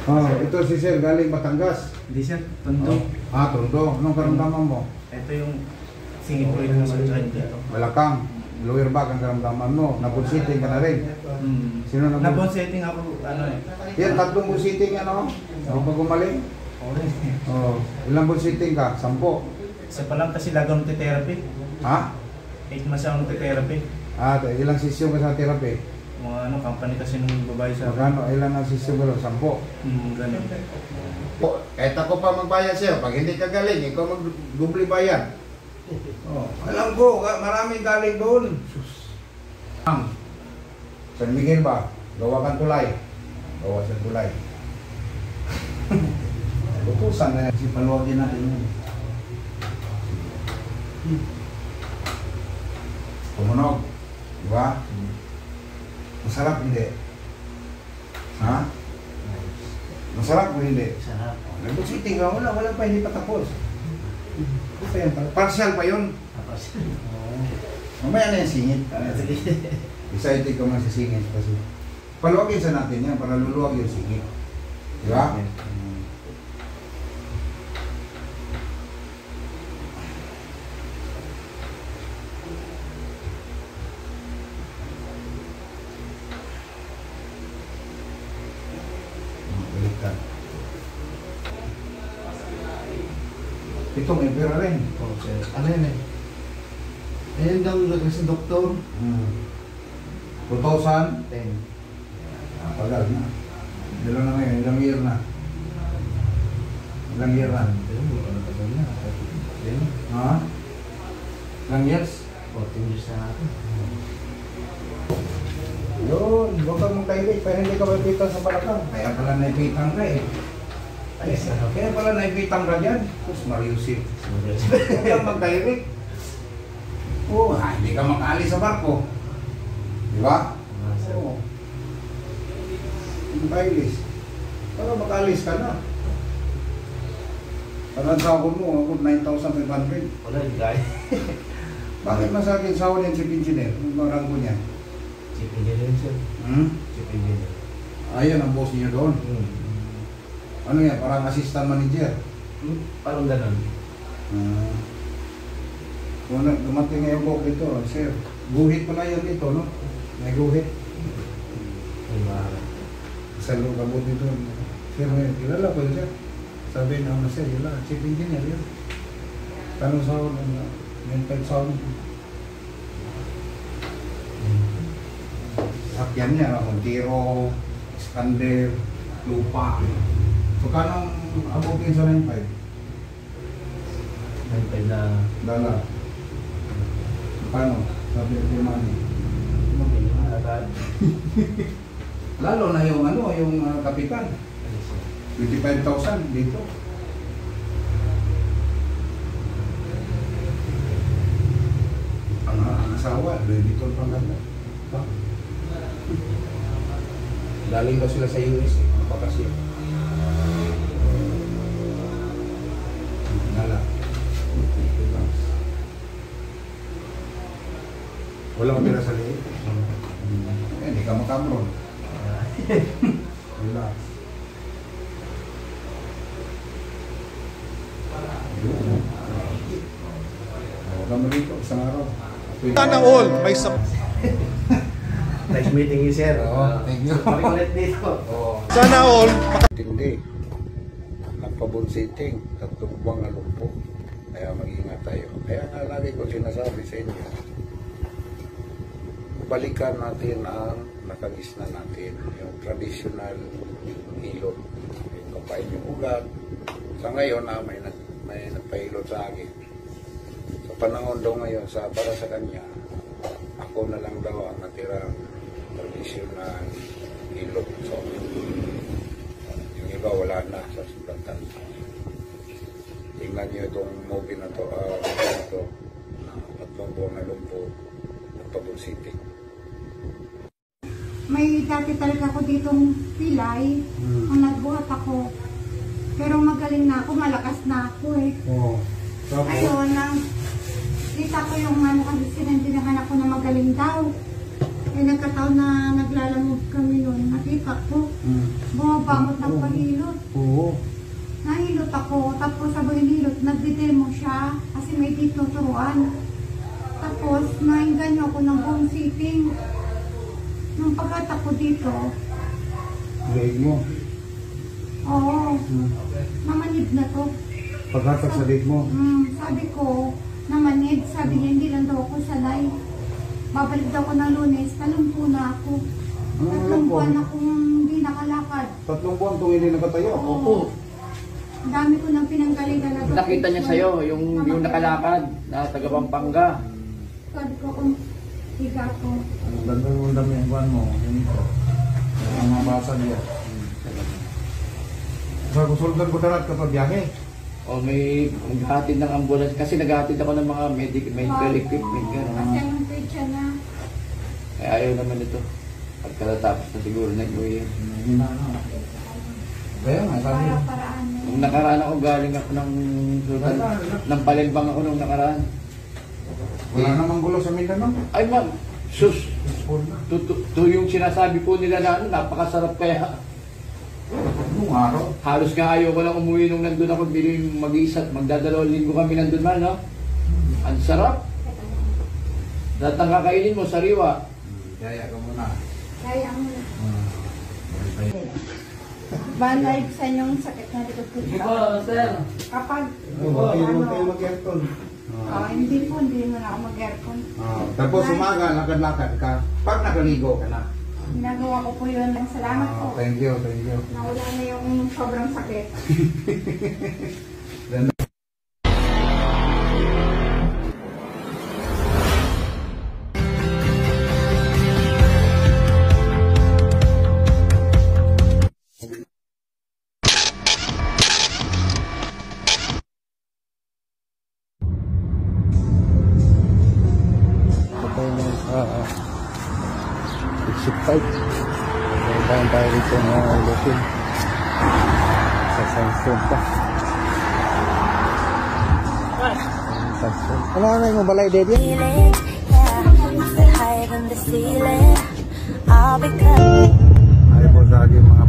Oh, ito si Sir, galing Batangas. Hindi sir, Tondo. Ah, Tondo. Anong karamdaman mo? Ito yung singit ko yung sa dito. Balakang. Lower back ang karamdaman mo. Nabunsiting ka na rin. Sino na Nabunsiting ako, ano eh. Yan, 3 bunsiting ano? Ako pa gumaling? Oh, ilang bunsiting ka? 10. Isa pa lang kasi lagaw ng therapy. Ha? 8 months ako ng therapy. Ah, ilang sesyon ka sa therapy? Mga ano, company kasi nung babae sa Magkano? Ilang ang sesyon ka? 10? Ganun. Po, kahit ako pa magbayad sa'yo, pag hindi ka galing, ikaw mag-dubli bayad. Oh, alam ko, maraming galing doon. San Miguel ba? Gawa kang tulay. Gawa sa tulay. Utusan na si paluwagin natin yun. Tumunog. Diba? Masarap hindi? Ha? Masarap o hindi? Sarap. Nagbusiting ka, wala pa, hindi pa tapos. Partial pa yun. Mamaya na yung singit. Excited ka man sa singit kasi paluwagin sa natin yan para luluwag yung singit. Diba? Baliktad. Itong impera rin. Okay. Ano yun eh? Ayun daw nag-resin doktor. 2010. Tagal na. Ilan na ngayon? Ilang year na? Ilang year na? Ha? Ilang years? 14 years na natin. Yun, huwag kang magkaibig pero hindi ka maipitang sa balakang. Kaya pala naipitang ka eh. Kaya pala naipitang ka dyan. Tapos mariusip. Huwag kang magkaibig. Oo, hindi ka makaalis sa barko. Di ba? Oo. Makaalis. Para makaalis ka na. Parang sahod mo, ako 9,500. Wala, hindi kaya. Bakit masakit sahod yan si engineer? Ang ranggo niya? Chief engineer sir. Chief engineer. Ayan ang boss niya doon. Ano yan? Parang assistant manager. Parang ganun. Kung dumating ngayon ko dito, sir, guhit pala yan dito, no? May guhit. Ay, mahal. Sa loob kabot dito. Sir, kilala ko yun, sir. Sabi na ako, sir, yun chief engineer yun. Tanong sahod, mental sahod. Sakyan niya, Montero, Iskander, Lupa. So, kanang abutin sa 9.5? 9.5 na... Dala. Paano? Sabi ko money. Lalo na yung ano, yung kapitan. 25,000 dito. Ang asawa, dito pang ganda. Galing ba sila sa US? Bakasyon. Nala. Walang pera sa liit. Hindi ka makamron. Wala. Wala mo dito, isang araw. Sana all, may Nice meeting you, sir. Thank you. Pakikulit dito. Sana all. Hindi. Nagpabunsiting. 3 buwang na lumpo. Kaya mag-ingat tayo. Kaya nga lagi ko sinasabi sa inyo, balikan natin ang nakagisna natin. Yung traditional hilot. Yung kapain yung ugat. Sa ngayon na may nagpahilot sa akin. Sa panahon daw ngayon, para sa kanya, ako na lang daw ang natirang traditional hilot. So, yung iba wala na sa sugatan. Tingnan nyo itong movie na to, tatlong buwan na lumpo ng pabunsiting. May dati talaga ako ditong pilay, ang nagbuhat ako. Pero magaling na ako, malakas na ako eh. Ayun, kita ko yung kasi sinintinahan ako na magaling daw. Eh nagkataon na naglalamog kami noon, nakita ko. bumabangot ng pahilot. Oo. Nahilot ako, tapos sabay hilot, nagdidemo siya kasi may tinuturuan. Tapos nainggan niyo ako ng home sitting. Nung pagkat ako dito, Leeg mo. oo, namanid na to. Paghatak sa leeg mo. Sabi ko, namanid, sabi niya hindi lang daw ako sanay. Babalik daw ako ng Lunes, talumpo na ako. Tatlong buwan akong hindi nakalakad. 3 buwan kung hindi nakatayo. Oo. Ang dami ko nang pinanggalingan na to. Nakita niya sa'yo, yung nakalakad, na taga Pampanga. Sabi ko kung higa ko. Ang ganda yung buwan mo. Yun ito. Ang mga basa niya. Bago sultan ko talat kapag biyahe. O may maghatid ng ambulance, kasi naghatid ako ng mga medical equipment. Kasi Gano'n. ang pecha na. Eh, ayaw naman ito. Pagkatapos na siguro nag-uwi yan. Kaya nga, sabi mo. Para-paraan na. Nung nakaraan ako, galing ako ng Palembang ako nung nakaraan. Wala namang gulo sa Mindanao. Ay ma'am, sus, Peaceful na. to yung sinasabi po nila na ano, napakasarap kaya. Nung araw. Halos nga ayaw ko lang umuwi nung nandun ako, mag-isa, magdadalawang linggo kami nandun man, no? Ang sarap. Lahat ng kakainin mo, sariwa. Kaya ka muna. Kaya mo na. Banay sa inyong sakit na likod ko. sir. Kapag, Huwag kayo mag-aircon. hindi po, hindi mo na ako mag-aircon. Tapos umaga, lakad-lakad ka. Pag nakaligo ka na. Ginagawa ko po yun. Salamat po. Thank you, thank you. Nawala na yung sobrang sakit. Patay na exit 5. Kailangan tayo rito na ulitin. Sa Sunstone pa. Sunstone. Ano mo balay, Daddy? Higher than the ceiling, I'll be cut. Ay po sa aking mga